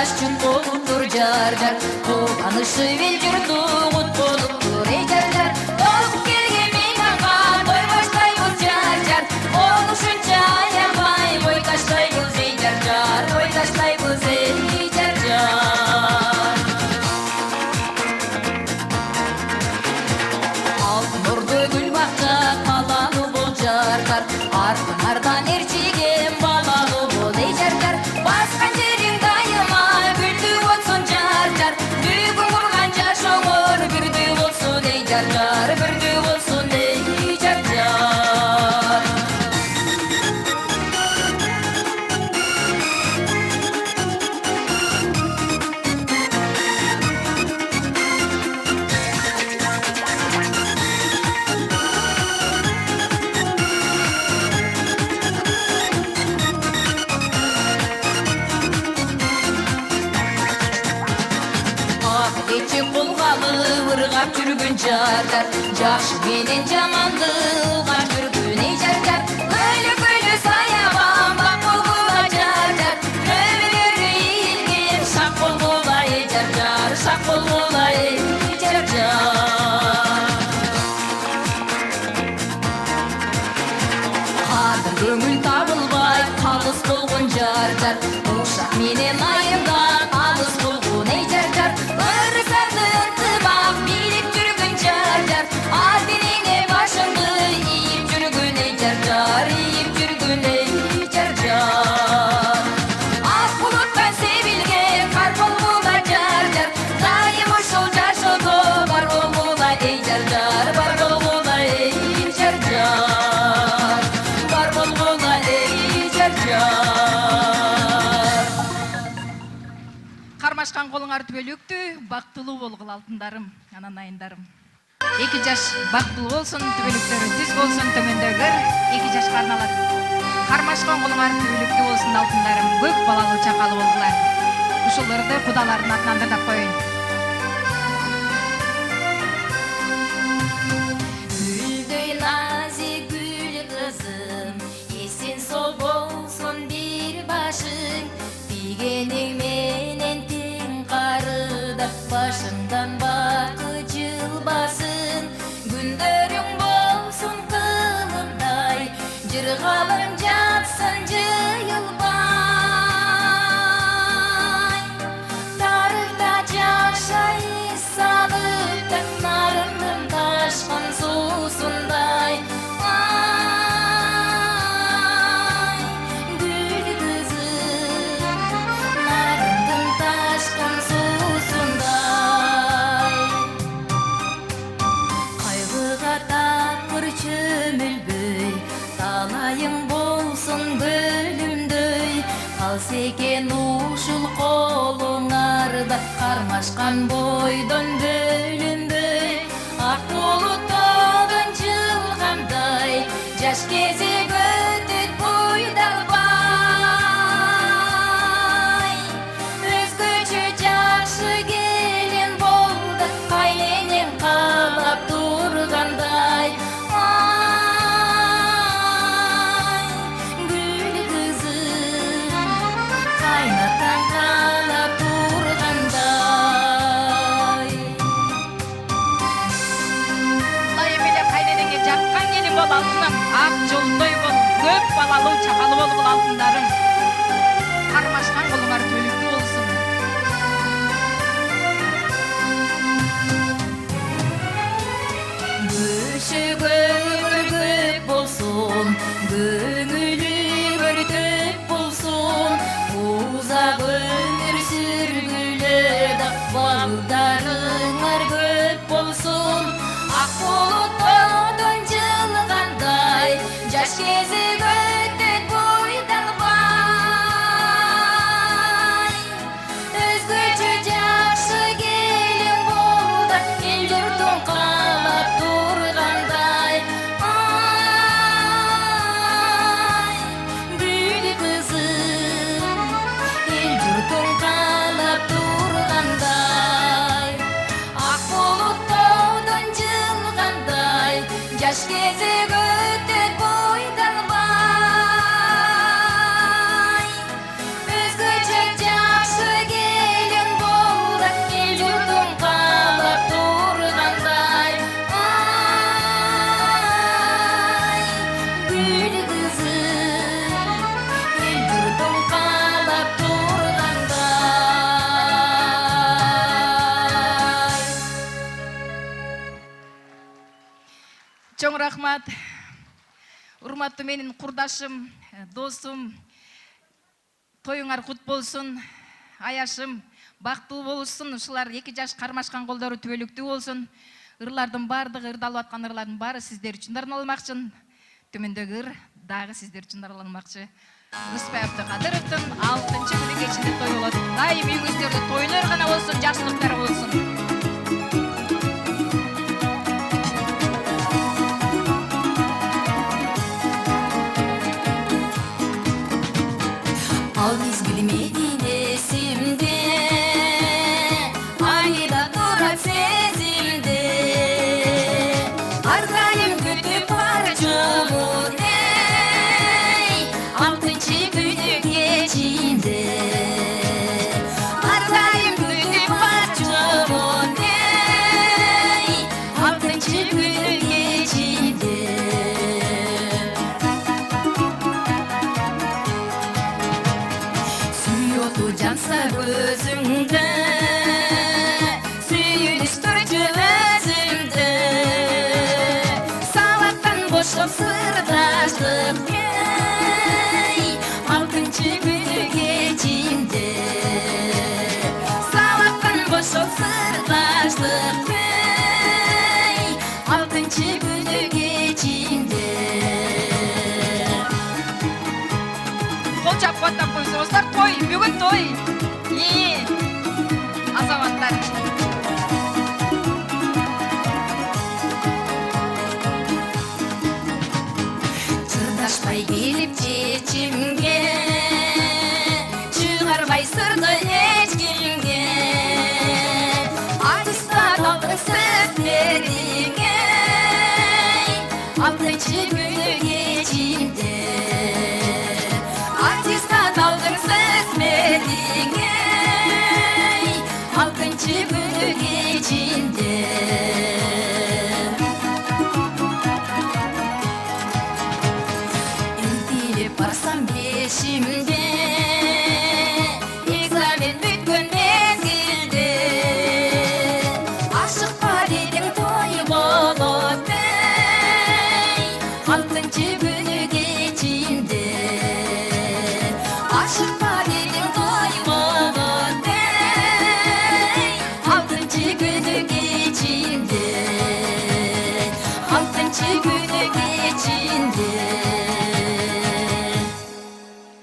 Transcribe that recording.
жаш жүн болуптур жар жар кубанычы эл журту кут болуптур эй жар жар толук келген мейманга той баштайбыз жар жар болушунча аябай бой таштайбыз эй жар жар бой таштайбыз эй жар жар алтын ордо гүл бакча калалуу бул жардар артыңардан ээрчиген балалуу бол эй жар жар баскан жериң дайыма гүлдүү болсун жар жар бүгүн курган жашооңор бирдүү болсун эй жар жар бирдүү болсун эй жар жар Ечи колгалы ыргап жүргөн жардар жакшы менен жаманды ылгап жүргөн эй жар жар өлү саябан бак болгула жар жар нөбөлөрү ийилген шак болгула эй жар жар шак болгула эй жар жар кадыр көңүл табылбай калыс болгон жар жар ушак менен айымдан алыс болгон эй жар жар ырысарды ынтымак билип жүргөн жар жар ал денеңе башыңды ийип жүргөн эй жар жар ийип жүргөн эй жар жар ак булуттан себилген кар болгула жар жар дайым ушул жашоодо бар болгула эй жар жар бар болгула эй жар жар бар болгула эй жар жар кармашкан колуңар түбөлүктүү бактылуу болгула алтындарым анан айындарым 2 жаш бактылуу болсун түбөлүктөрү түз болсун төмөндөгүлөр 2 жашка арналат кармашкан колуңар түбөлүктүү болсун алтындарым көп балалуу чакалуу болгула ушуларды кудалардын атынан тыңдап коеюн Гүлдөй назик гүл кызым эсен сол болсун бир башың дегениң менен тең карыда башыңдан бакы жылбасын күндөрүң болсун кылымдай жыргалым жатсын жыйылбай тарыхта жашай салып нарымдын ташкан суусундай гүл кызым нарымдын ташкан суусундай кайгыга такыр чөмүлбөй талайың болсун бөлүмдөй калса экен ушул колуңарда кармашкан бойдон бөлүнбөй ак булуттон жылгандай жаш кезек өтөт буйдалбай өзгөчө жакшы келин болду кайненең каалап тургандай гүл кызым кайнатаң каалап тургандай ла эмеле кайненеңе жаккан келин бол алтыным ак жолтой бол көп балалуу чакалуу болгула алтындарым кармашкан колуңар түбөлүктүү болсун Көшөгөр көп болсун, көңүлүңөр төп болсун, узак өмүр сүргүлө да балдарыңар көп болсун. Ак булуттон жылгандай, жаш кезек өтөт бойдалбай. Өзгөчө жакшы келин болду, эл журтуң каалап тургандай. Гүл кызым, эл журтуң каалап тургандай. Ак булуттон жылгандай, жаш кезек өтөт бойдалбай. Өзгөчө жакшы Чоң рахмат. Урматтуу менин курдашым, досум, тоюңар кут болсун, аяшым, бактылуу болушсун. Ушулар 2 жаш кармашкан колдору түбөлүктүү болсун. Ырлардын бардыгы, ырдалып аткан ырлардын баары сиздер үчүн дараланмакчы. Төмөндөгү ыр дагы сиздер үчүн дараланмакчы. Рыспай Абдыкадыровдун 6-күнү кечинде той болот. Дайым үйүңүздөрдө тойлор гана болсун, жакшылыктар болсун. Ал мезгил менин эсимде, айда турат сезимде. Ар дайым күтүп барчумун, эй, 6-күнү кечинде. Ар дайым күтүп барчумун, эй, 6-күнү кечинде. Жанса көзүңдө, сүйүнүч турчу өзүмдө. Сабаттан бошоп сырдаштык, эй, 6-күнү кечинде. Сабаттан бошоп сырдаштык, эй, 6-күнү кечинде. Кол чап каттап койсоңуздар, той, бүгүн той. Азаматтар. Чыдашпай келип чечимге, чыгарбай сырды эч кимге. Ачыста талдың сөздериңе, 6-күнү кечинде. Ачыста талдың сөздериңе, 6-күнү кечинде. Илтилип барсам бешимде, экзамен бүткөн мезгилде. Ашыкпа дедиң, той болот, эй, 6-күнү кечинде. Ашыкпа дедиң, той болот, эй, 6-күнү кечинде. 6-күнү кечинде.